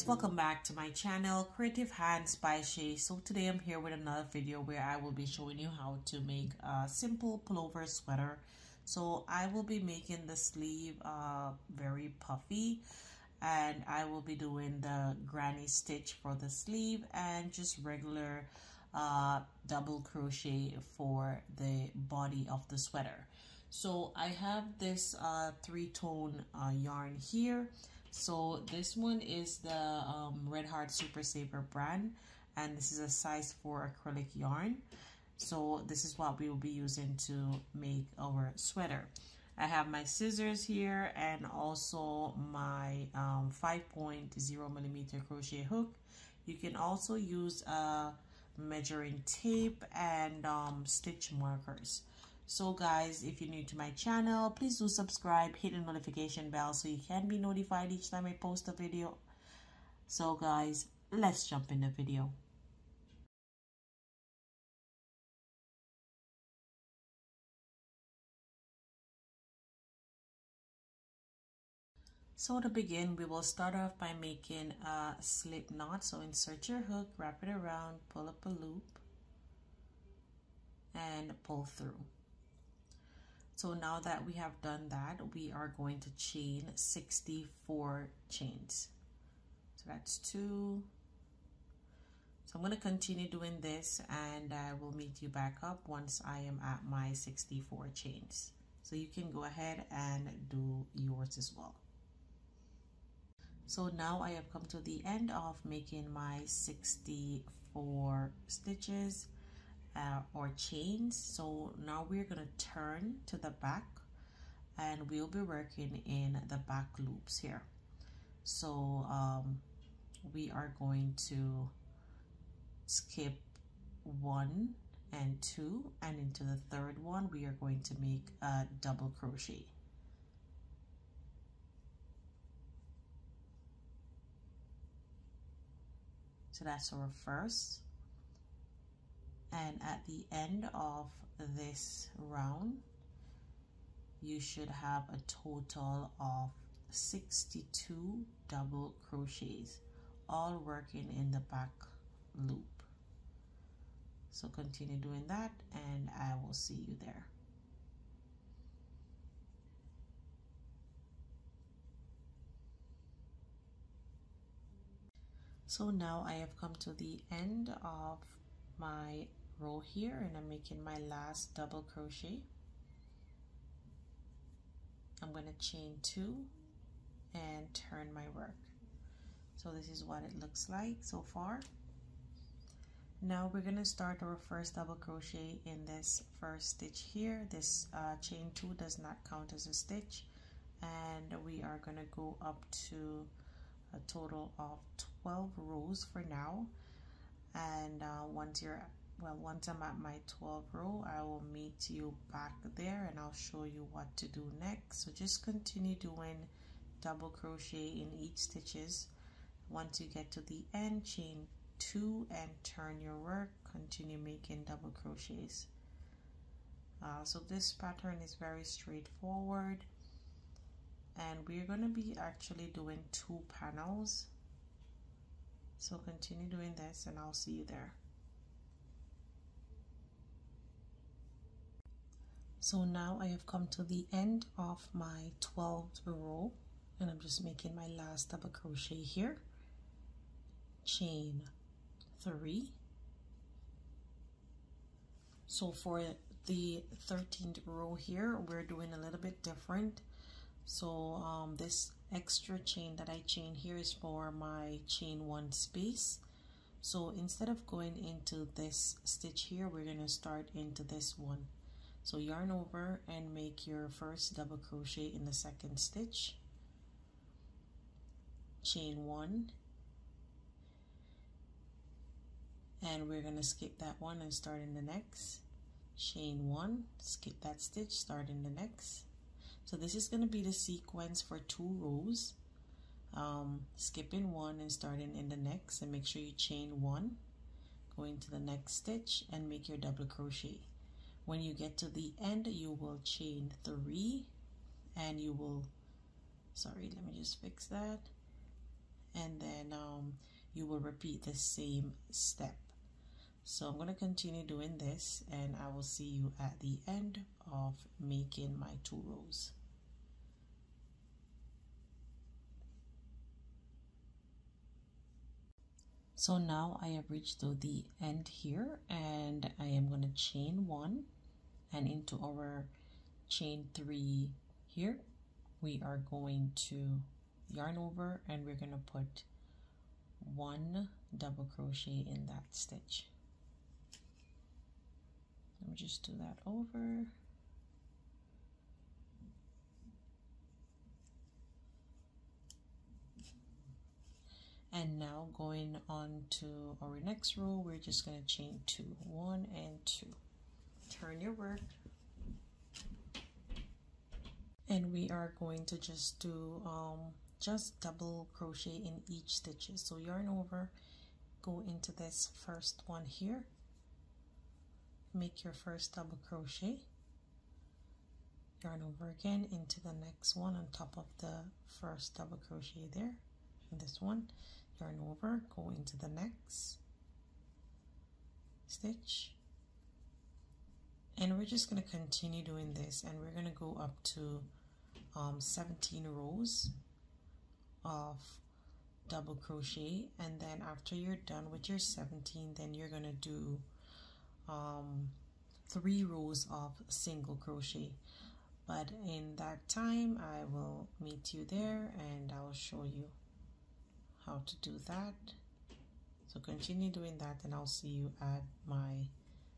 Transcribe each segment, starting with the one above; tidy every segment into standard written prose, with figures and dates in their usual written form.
guys, welcome back to my channel, Creative Hands by Shay. So today I'm here with another video where I will be showing you how to make a simple pullover sweater. So I will be making the sleeve very puffy, and I will be doing the granny stitch for the sleeve and just regular double crochet for the body of the sweater. So I have this three-tone yarn here. So this one is the Red Heart Super Saver brand, and this is a size 4 acrylic yarn. So this is what we will be using to make our sweater. I have my scissors here and also my 5.0mm crochet hook. You can also use measuring tape and stitch markers. So guys, if you're new to my channel, please do subscribe, hit the notification bell so you can be notified each time I post a video. So guys, let's jump in the video. So to begin, we will start off by making a slip knot. So insert your hook, wrap it around, pull up a loop, and pull through. So now that we have done that, we are going to chain 64 chains. So that's 2. So I'm going to continue doing this, and I will meet you back up once I am at my 64 chains. So you can go ahead and do yours as well. So now I have come to the end of making my 64 stitches. Or chains. So now we're going to turn to the back, and we'll be working in the back loops here. So we are going to skip 1 and 2, and into the third one we are going to make a double crochet. So that's our first. And at the end of this round, you should have a total of 62 double crochets, all working in the back loop. So continue doing that, and I will see you there. So now I have come to the end of my row here, and I'm making my last double crochet. I'm going to chain 2 and turn my work. So this is what it looks like so far. Now we're going to start our first double crochet in this first stitch here. This chain 2 does not count as a stitch, and we are going to go up to a total of 12 rows for now. And once I'm at my 12th row, I will meet you back there, and I'll show you what to do next. So just continue doing double crochet in each stitches. Once you get to the end, chain 2 and turn your work. Continue making double crochets. So this pattern is very straightforward, and we're going to be actually doing 2 panels. So continue doing this, and I'll see you there. So now I have come to the end of my 12th row, and I'm just making my last double crochet here. Chain 3. So for the 13th row here, we're doing a little bit different. So this extra chain that I chain here is for my chain 1 space. So instead of going into this stitch here, we're going to start into this one. So yarn over and make your first double crochet in the second stitch, chain 1, and we're going to skip that one and start in the next, chain 1, skip that stitch, start in the next. So this is going to be the sequence for 2 rows, skipping 1 and starting in the next, and make sure you chain 1, go into the next stitch and make your double crochet. When you get to the end, you will chain 3, and you will, sorry, let me just fix that, and then you will repeat the same step. So I'm going to continue doing this, and I will see you at the end of making my 2 rows. So now I have reached to the end here, and I am going to chain 1, and into our chain 3 here we are going to yarn over, and we're going to put 1 double crochet in that stitch. Let me just do that over. And now going on to our next row, we're just going to chain 2, 1 and 2. Turn your work, and we are going to just do just double crochet in each stitches. So yarn over, go into this first one here, make your first double crochet, yarn over again into the next one on top of the first double crochet there, and this one, yarn over, go into the next stitch, and we're just going to continue doing this, and we're going to go up to 17 rows of double crochet. And then after you're done with your 17, then you're going to do 3 rows of single crochet. But in that time I will meet you there, and I'll show you how to do that. So continue doing that, and I'll see you at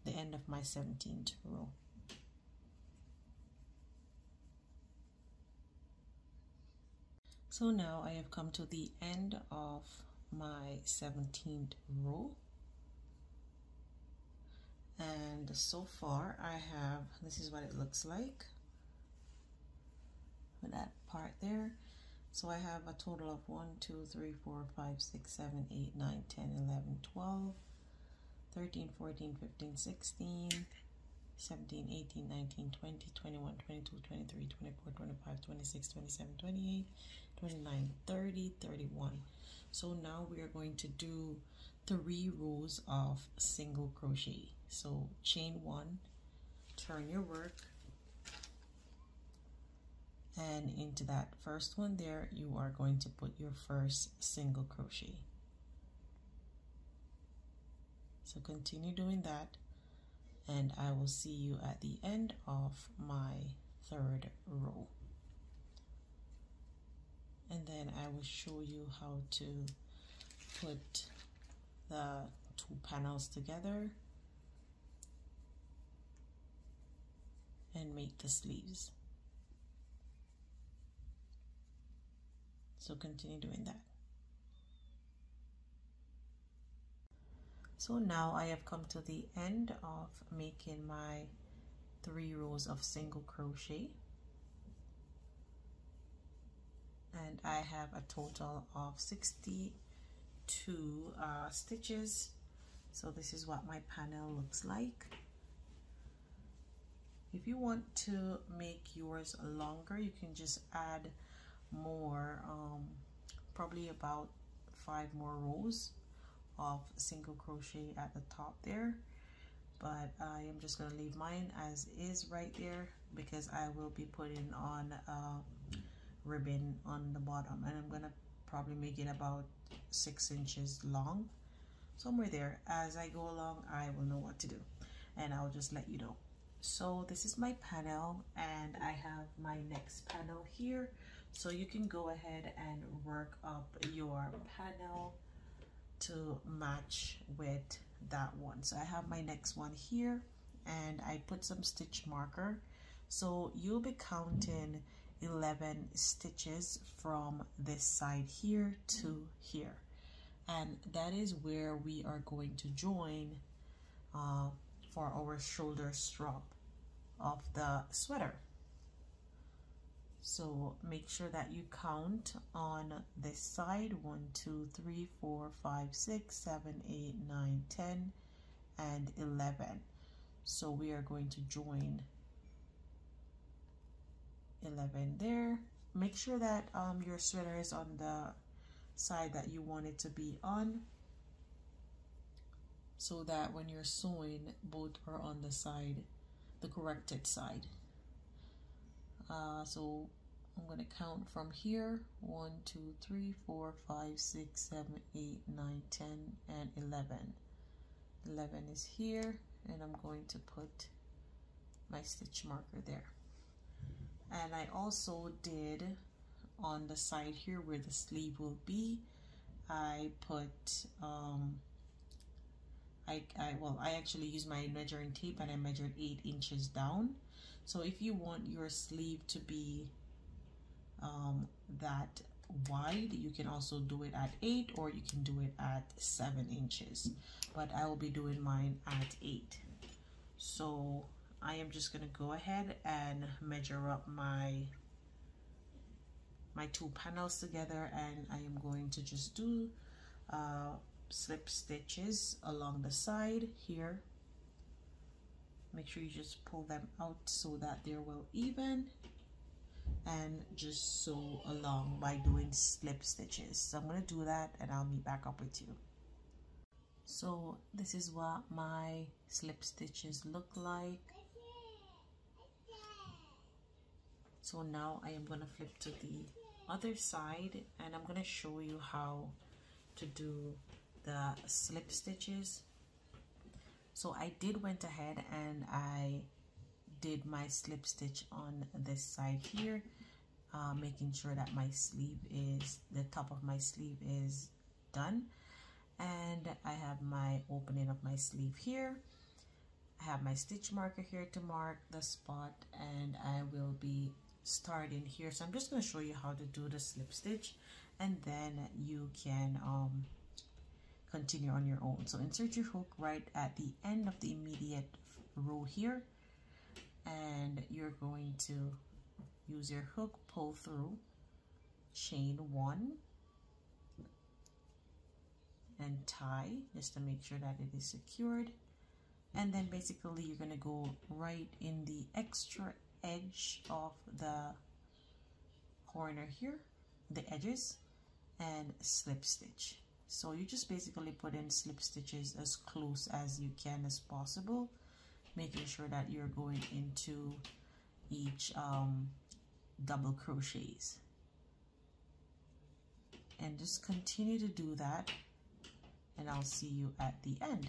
the end of my 17th row. So now I have come to the end of my 17th row, and so far I have, this is what it looks like with that part there. So I have a total of 1, 2, 3, 4, 5, 6, 7, 8, 9, 10, 11, 12, 13, 14, 15, 16, 17, 18, 19, 20, 21, 22, 23, 24, 25, 26, 27, 28, 29, 30, 31. So now we are going to do 3 rows of single crochet. So chain 1, turn your work, and into that first one there you are going to put your first single crochet. So continue doing that, and I will see you at the end of my 3rd row, and then I will show you how to put the 2 panels together and make the sleeves. So continue doing that. So now I have come to the end of making my 3 rows of single crochet, and I have a total of 62 stitches. So this is what my panel looks like. If you want to make yours longer, you can just add more, probably about 5 more rows of single crochet at the top there, but I am just going to leave mine as is right there because I will be putting on ribbon on the bottom, and I'm going to probably make it about 6 inches long, somewhere there. As I go along I will know what to do, and I'll just let you know. So this is my panel, and I have my next panel here, so you can go ahead and work up your panel to match with that one. So I have my next one here, and I put some stitch marker, so you'll be counting 11 stitches from this side here to here, and that is where we are going to join for our shoulder strap of the sweater. So make sure that you count on this side 1, 2, 3, 4, 5, 6, 7, 8, 9, 10, and 11. So we are going to join 11 there. Make sure that your sweater is on the side that you want it to be on, so that when you're sewing, both are on the side, the corrected side. So I'm going to count from here: 1, 2, 3, 4, 5, 6, 7, 8, 9, 10, and 11. 11 is here, and I'm going to put my stitch marker there. And I also did on the side here where the sleeve will be, I put I actually used my measuring tape and I measured 8 inches down. So if you want your sleeve to be that wide, you can also do it at 8, or you can do it at 7 inches, but I will be doing mine at 8. So I am just gonna go ahead and measure up my 2 panels together, and I am going to just do slip stitches along the side here. Make sure you just pull them out so that they're well even, and just sew along by doing slip stitches. So I'm going to do that and I'll meet back up with you. So this is what my slip stitches look like. So now I am going to flip to the other side and I'm going to show you how to do the slip stitches. So I went ahead and I did my slip stitch on this side here, making sure that my sleeve is, the top of my sleeve is done, and I have my opening of my sleeve here. I have my stitch marker here to mark the spot, and I will be starting here. So I'm just going to show you how to do the slip stitch, and then you can continue on your own. So insert your hook right at the end of the immediate row here, and you're going to use your hook, pull through, chain 1, and tie just to make sure that it is secured. And then basically you're going to go right in the extra edge of the corner here, the edges, and slip stitch. So you just basically put in slip stitches as close as you can as possible, making sure that you're going into each double crochets, and just continue to do that, and I'll see you at the end.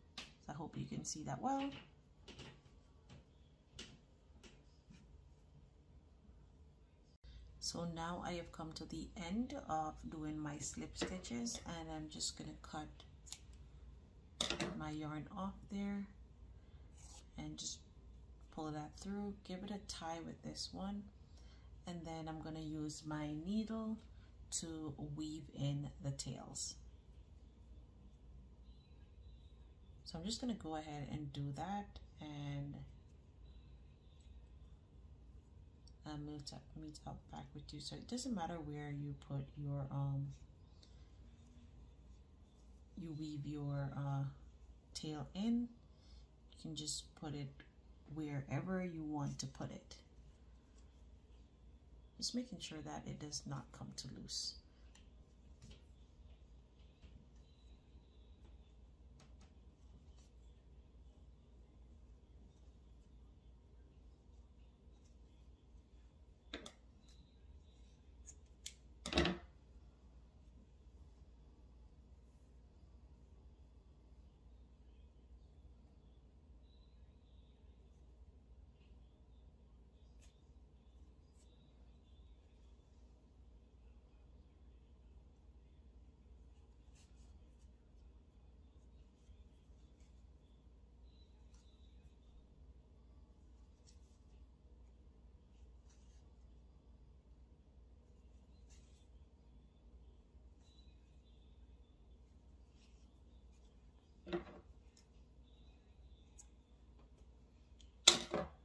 So I hope you can see that well. So now I have come to the end of doing my slip stitches, and I'm just gonna cut my yarn off there and just pull that through, give it a tie with this one, and then I'm gonna use my needle to weave in the tails. So I'm just gonna go ahead and do that, and meet up back with you. So it doesn't matter where you put your you weave your tail in, you can just put it wherever you want to put it, just making sure that it does not come too loose.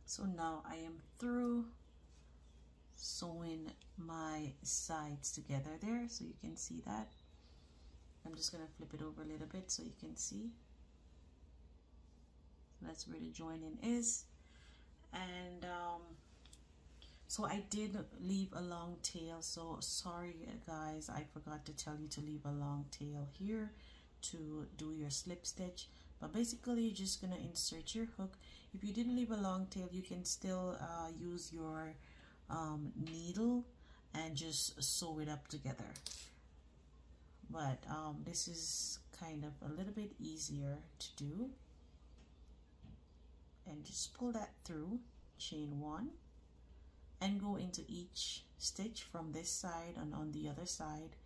So now I am through sewing my sides together there, so you can see that. I'm just gonna flip it over a little bit so you can see. So that's where the joining is, and So I did leave a long tail, so sorry guys, I forgot to tell you to leave a long tail here to do your slip stitch. But basically you're just gonna insert your hook. If you didn't leave a long tail, you can still use your needle and just sew it up together. But this is kind of a little bit easier to do. And just pull that through, chain 1, and go into each stitch from this side and on the other side,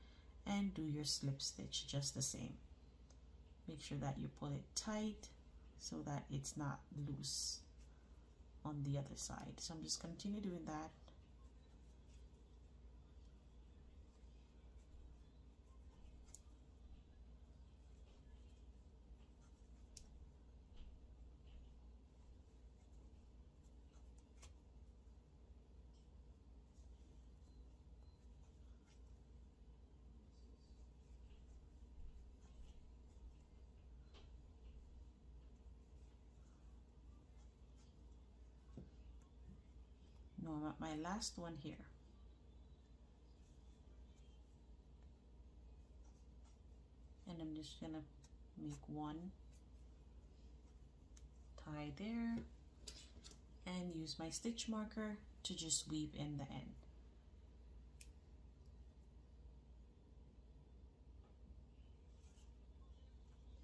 and do your slip stitch just the same. Make sure that you pull it tight so that it's not loose on the other side. So I'm just continue doing that. No, I'm at my last one here. And I'm just gonna make one tie there and use my stitch marker to just weave in the end.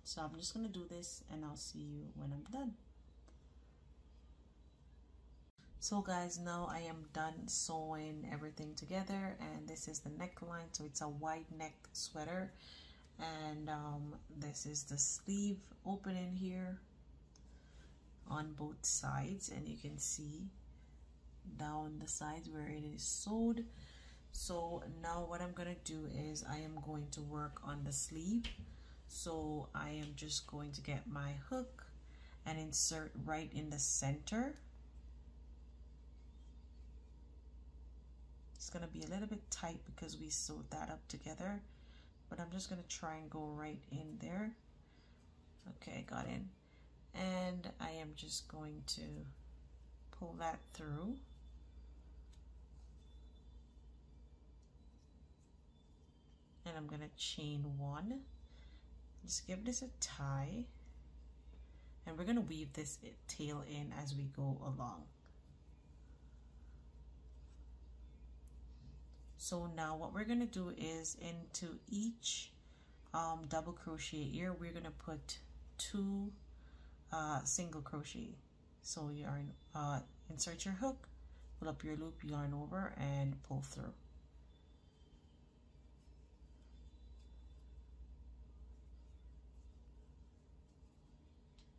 So I'm just gonna do this and I'll see you when I'm done. So guys, now I am done sewing everything together, and this is the neckline. So it's a wide neck sweater, and this is the sleeve opening here on both sides, and you can see down the sides where it is sewed. So now what I'm gonna do is I am going to work on the sleeve. So I am just going to get my hook and insert right in the center. It's gonna be a little bit tight because we sewed that up together, but I'm just gonna try and go right in there. Okay, got in. And I am just going to pull that through. And I'm gonna chain 1. Just give this a tie. And we're gonna weave this tail in as we go along. So now what we're gonna do is into each double crochet here, we're gonna put 2 single crochet. So yarn, insert your hook, pull up your loop, yarn over, and pull through.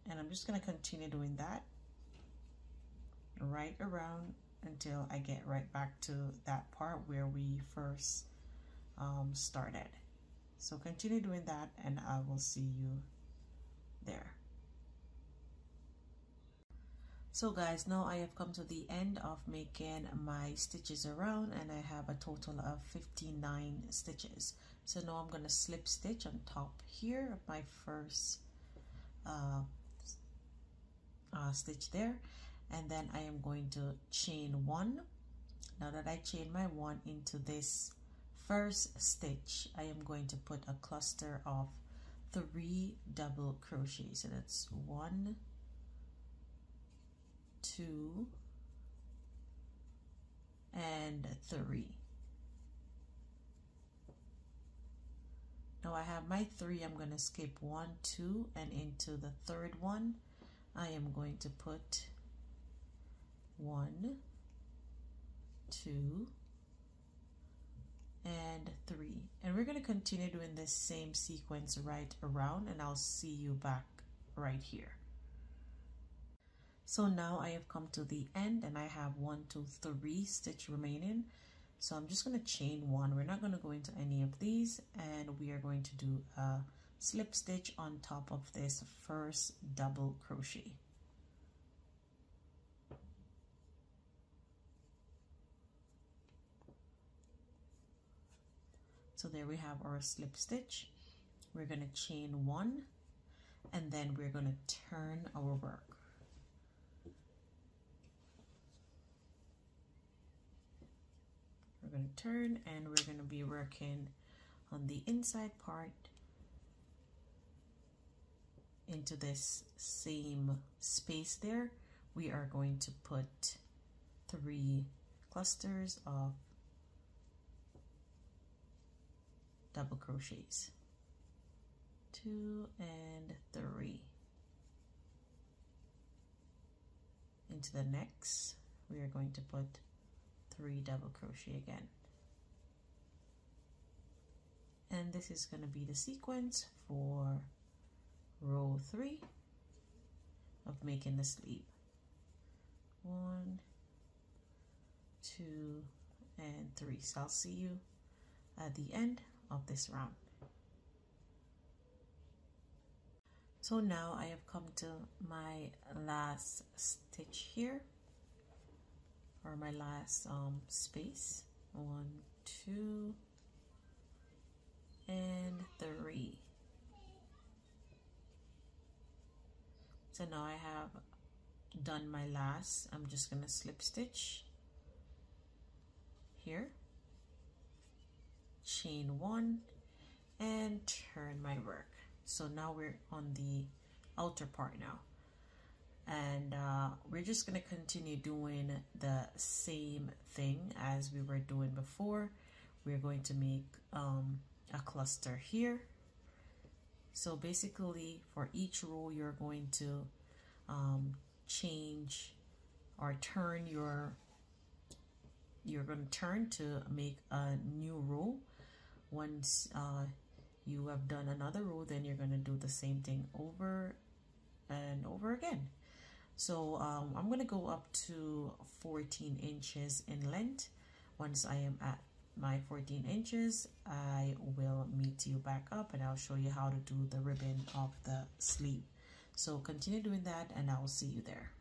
And I'm just gonna continue doing that right around until I get right back to that part where we first started. So continue doing that and I will see you there. So guys, now I have come to the end of making my stitches around, and I have a total of 59 stitches. So now I'm going to slip stitch on top here of my first stitch there, and then I am going to chain 1. Now that I chain my 1 into this first stitch, I am going to put a cluster of 3 double crochets. So that's 1, 2, and 3. Now I have my 3, I'm going to skip 1, 2, and into the third one I am going to put 1, 2, and 3, and we're going to continue doing this same sequence right around, and I'll see you back right here. So now I have come to the end and I have 1, 2, 3 stitch remaining. So I'm just going to chain 1. We're not going to go into any of these, and we are going to do a slip stitch on top of this first double crochet. So there we have our slip stitch. We're going to chain 1, and then we're going to turn our work. going to turn, and we're going to be working on the inside part into this same space there. We are going to put 3 clusters of double crochets, 2 and 3. Into the next, we are going to put 3 double crochet again, and this is going to be the sequence for row 3 of making the sleeve. 1, 2, and 3. So I'll see you at the end of this round. So now I have come to my last stitch here, or my last space. 1, 2, and 3. So now I have done my last. I'm just gonna slip stitch here, chain 1, and turn my work. So now we're on the outer part now, and we're just gonna continue doing the same thing as we were doing before. We're going to make a cluster here. So basically for each row you're going to change or turn you're going to turn to make a new row. Once you have done another row, then you're going to do the same thing over and over again. So I'm going to go up to 14 inches in length. Once I am at my 14 inches, I will meet you back up and I'll show you how to do the ribbon of the sleeve. So continue doing that and I will see you there.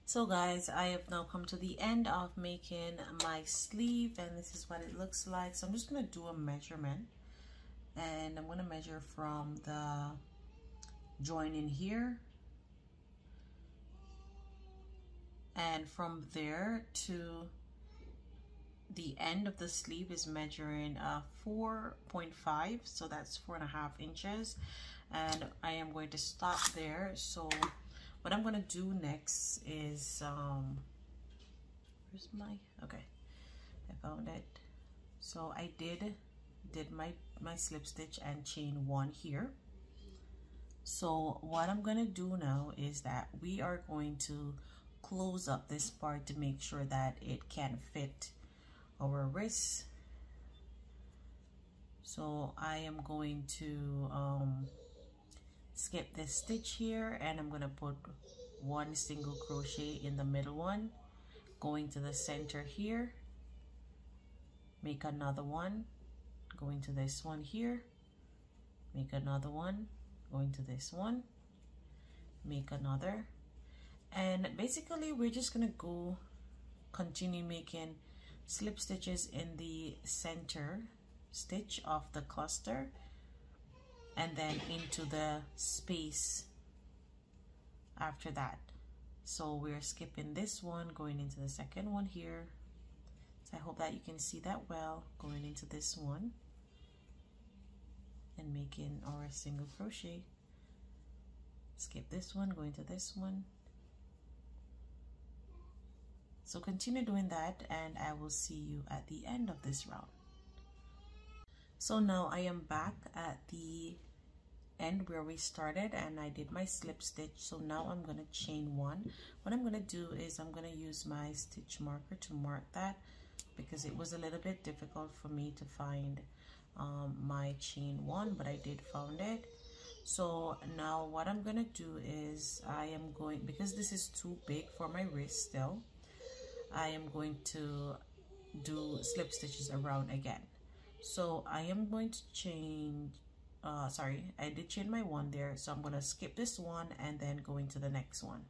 So guys, I have now come to the end of making my sleeve, and this is what it looks like. So I'm just going to do a measurement, and I'm going to measure from the join in here, and from there to the end of the sleeve is measuring 4.5, so that's 4.5 inches, and I am going to stop there. So what I'm going to do next is where's my, okay, I found it. So I did my slip stitch and chain 1 here. So what I'm going to do now is that we are going to close up this part to make sure that it can fit our wrists. So I am going to skip this stitch here, and I'm gonna put 1 single crochet in the middle one, going to the center here, make another one, going to this one here, make another one, going to this one, make another, and basically we're just gonna continue making slip stitches in the center stitch of the cluster and then into the space after that. So we're skipping this one, going into the second one here. So I hope that you can see that well, going into this one and making our single crochet. Skip this one, going to this one. So continue doing that and I will see you at the end of this round. So now I am back at the end where we started and I did my slip stitch. So now I'm going to chain 1. What I'm going to do is I'm going to use my stitch marker to mark that, because it was a little bit difficult for me to find my chain 1, but I did found it. So now what I'm going to do is I am going, because this is too big for my wrist still, I am going to do slip stitches around again. So I am going to change, sorry, I did chain my 1 there, so I'm going to skip this one and then go into the next one.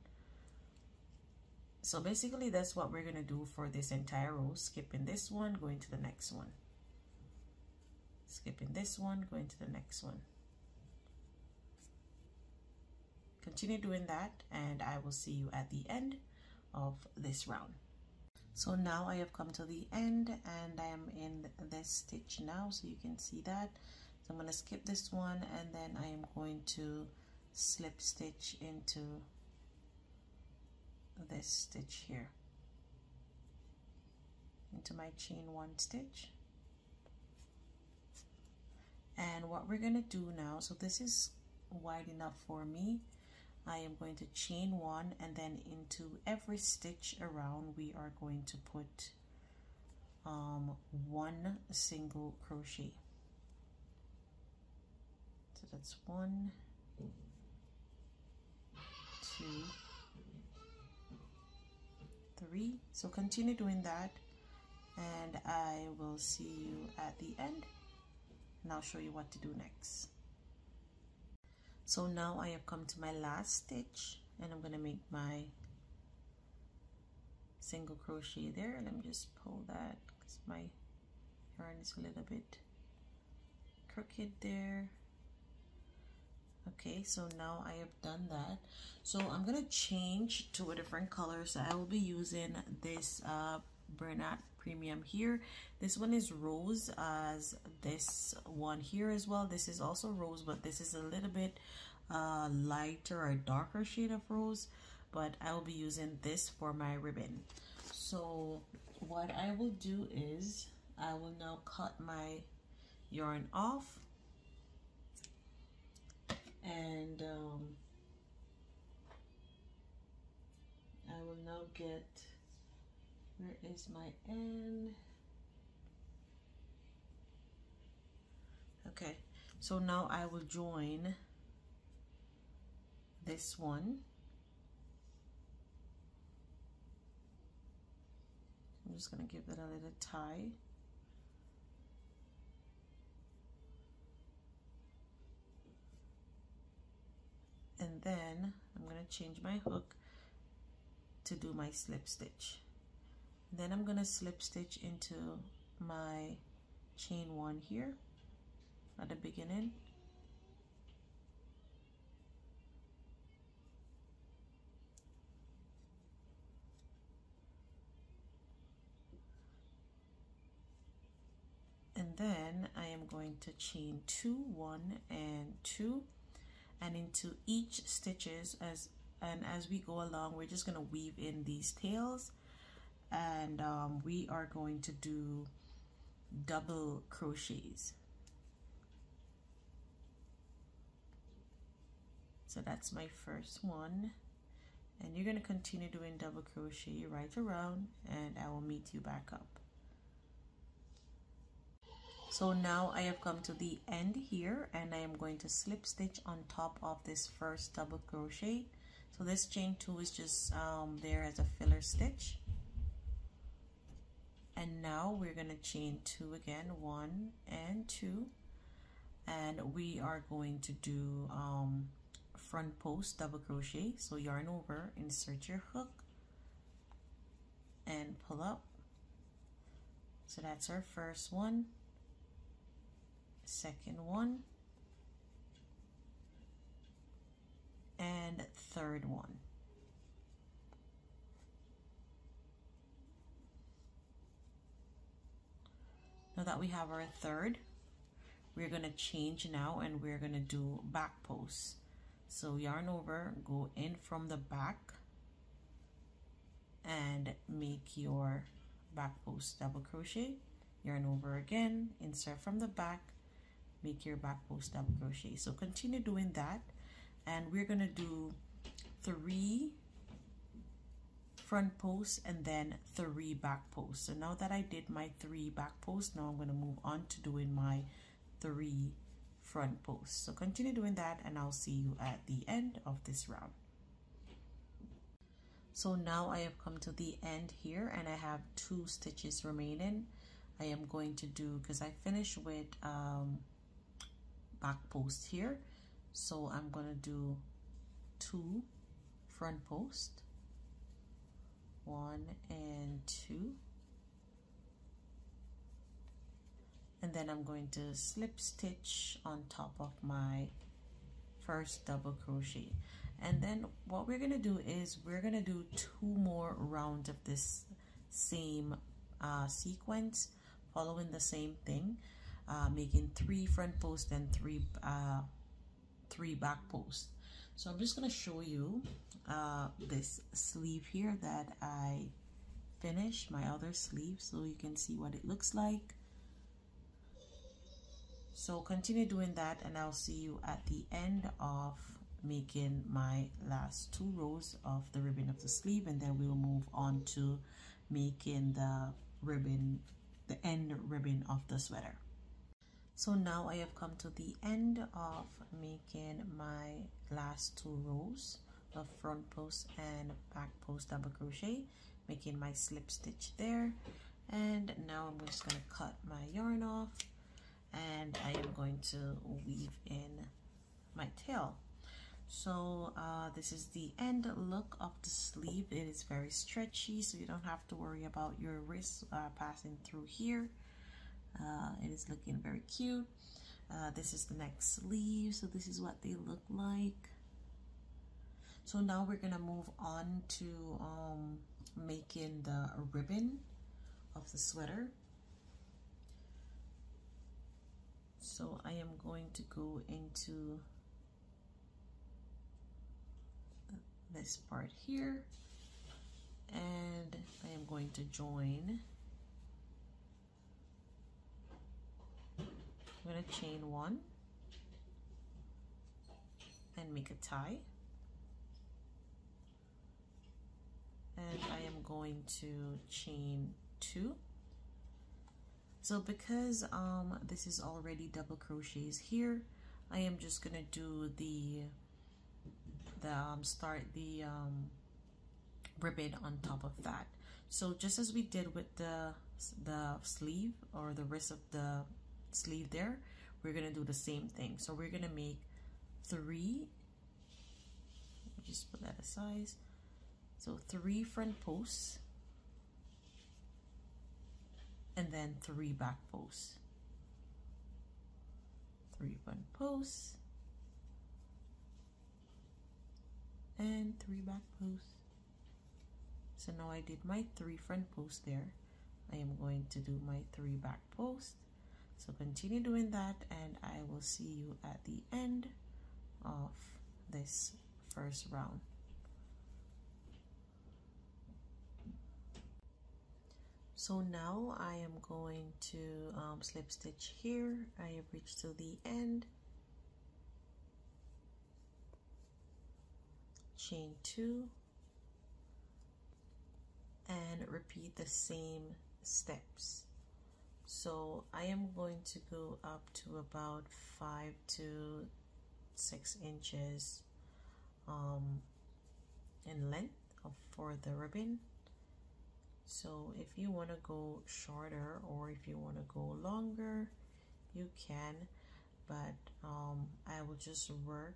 So basically that's what we're going to do for this entire row, skipping this one, going to the next one, skipping this one, going to the next one. Continue doing that and I will see you at the end of this round. So now I have come to the end and I am in this stitch now, so you can see that. So I'm going to skip this one and then I am going to slip stitch into this stitch here, into my chain 1 stitch. And what we're going to do now, so this is wide enough for me, I am going to chain 1 and then into every stitch around we are going to put 1 single crochet. So that's 1, 2, 3. So continue doing that and I will see you at the end and I'll show you what to do next. So now I have come to my last stitch and I'm going to make my single crochet there. Let me just pull that because my yarn is a little bit crooked there. Okay, so now I have done that. So I'm going to change to a different color. So I will be using this Bernat Premium here. This one is rose, as this one here as well. This is also rose, but this is a little bit lighter or darker shade of rose, but I will be using this for my ribbon. So what I will do is I will now cut my yarn off and I will now get, where is my end? Okay, so now I will join this one. I'm just going to give it a little tie. And then I'm going to change my hook to do my slip stitch. Then I'm going to slip stitch into my chain 1 here at the beginning. And then I am going to chain 2, 1 and 2, and into each stitches as we go along we're just going to weave in these tails, and we are going to do double crochets. So that's my first one, and you're going to continue doing double crochet right around and I will meet you back up. So now I have come to the end here and I am going to slip stitch on top of this first double crochet. So this chain 2 is just there as a filler stitch. And now we're going to chain 2 again, 1 and 2, and we are going to do front post double crochet. So yarn over, insert your hook and pull up. So that's our first one, second one, and third one. Now that we have our third, we're going to change now and we're going to do back posts. So yarn over, go in from the back and make your back post double crochet, yarn over again, insert from the back, make your back post double crochet. So continue doing that, and we're going to do 3 front posts and then 3 back posts. So now that I did my 3 back posts, now I'm going to move on to doing my 3 front posts. So continue doing that and I'll see you at the end of this round. So now I have come to the end here and I have 2 stitches remaining. I am going to do, because I finished with back post here, so I'm going to do 2 front post, 1 and 2, and then I'm going to slip stitch on top of my first double crochet. And then what we're going to do is we're going to do 2 more rounds of this same sequence, following the same thing, making 3 front posts and 3 back posts. So I'm just going to show you this sleeve here that I finished, my other sleeve, so you can see what it looks like. So continue doing that, and I'll see you at the end of making my last 2 rows of the ribbon of the sleeve, and then we'll move on to making the ribbon, the end ribbon of the sweater. So now I have come to the end of making my last 2 rows of front post and back post double crochet, making my slip stitch there. And now I'm just going to cut my yarn off, and I am going to weave in my tail. So this is the end look of the sleeve. It is very stretchy, so you don't have to worry about your wrists passing through here. It is looking very cute. This is the next sleeve, so this is what they look like. So now we're gonna move on to making the ribbon of the sweater. So I am going to go into this part here, and I am going to join. I'm going to chain 1 and make a tie, and I am going to chain 2. So because this is already double crochets here, I am just gonna do start the ribbon on top of that. So just as we did with the sleeve, or the wrist of the sleeve there, we're gonna do the same thing. So we're gonna make 3, just put that aside, so 3 front posts and then 3 back posts. 3 front posts and 3 back posts. So now I did my 3 front posts there. I am going to do my 3 back posts. So continue doing that, and I will see you at the end of this first round. So now I am going to slip stitch here. I have reached to the end, chain 2, and repeat the same steps. So I am going to go up to about 5 to 6 inches in length for the ribbon. So if you want to go shorter, or if you want to go longer, you can, but I will just work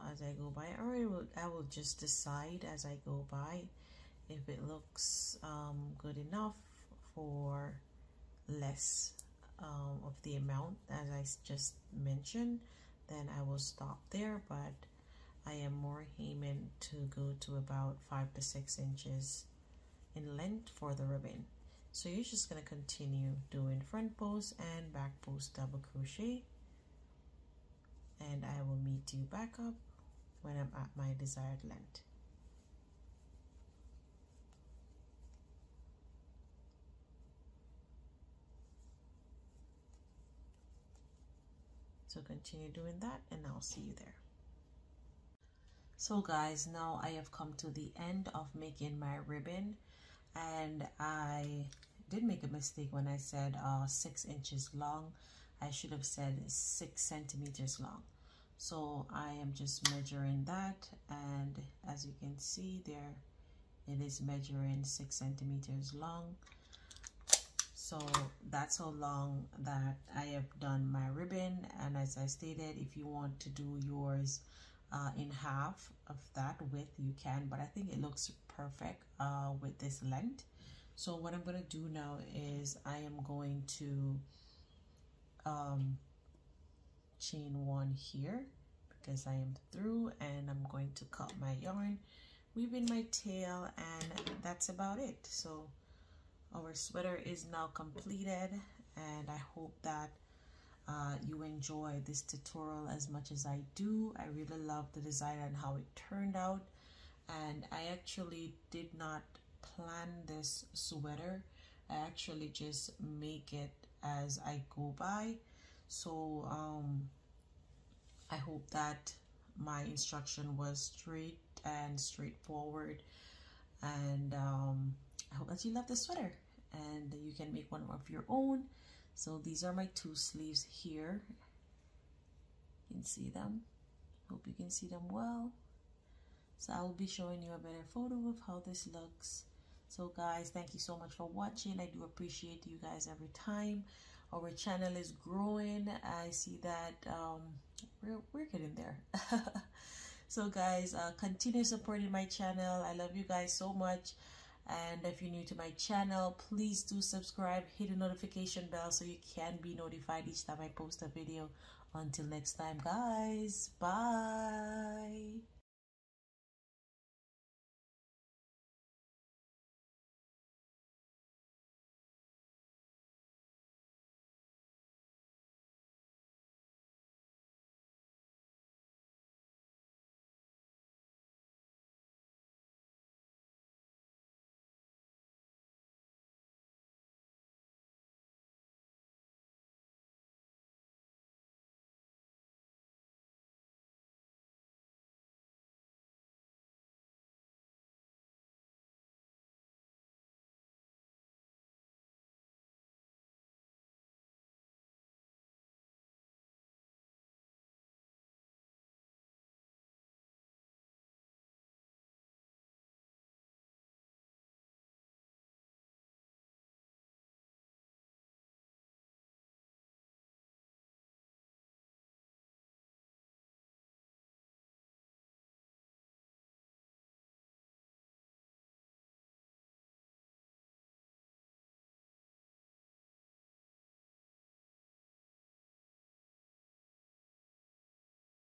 as I go by, or I will just decide as I go by if it looks good enough for less of the amount as I just mentioned, then I will stop there. But I am more aiming to go to about 5 to 6 inches in length for the ribbon. So you're just going to continue doing front post and back post double crochet, and I will meet you back up when I'm at my desired length. So continue doing that, and I'll see you there. So guys, now I have come to the end of making my ribbon, and I did make a mistake when I said 6 inches long. I should have said 6 centimeters long. So I am just measuring that, and as you can see there, it is measuring 6 centimeters long. So that's how long that I have done my ribbon. And as I stated, if you want to do yours in half of that width, you can, but I think it looks perfect with this length. So what I'm going to do now is I am going to chain 1 here because I am through, and I'm going to cut my yarn weaving my tail, and that's about it. So our sweater is now completed, and I hope that you enjoy this tutorial as much as I do. I really love the design and how it turned out, and I actually did not plan this sweater. I actually just make it as I go by. So I hope that my instruction was straight and straightforward, and I hope that you love the sweater and you can make one of your own. So these are my 2 sleeves here. You can see them. Hope you can see them well. So I will be showing you a better photo of how this looks. So guys, thank you so much for watching. I do appreciate you guys every time. Our channel is growing. I see that we're getting there. So guys, continue supporting my channel. I love you guys so much. And if you're new to my channel, please do subscribe, hit the notification bell so you can be notified each time I post a video. Until next time, guys, bye.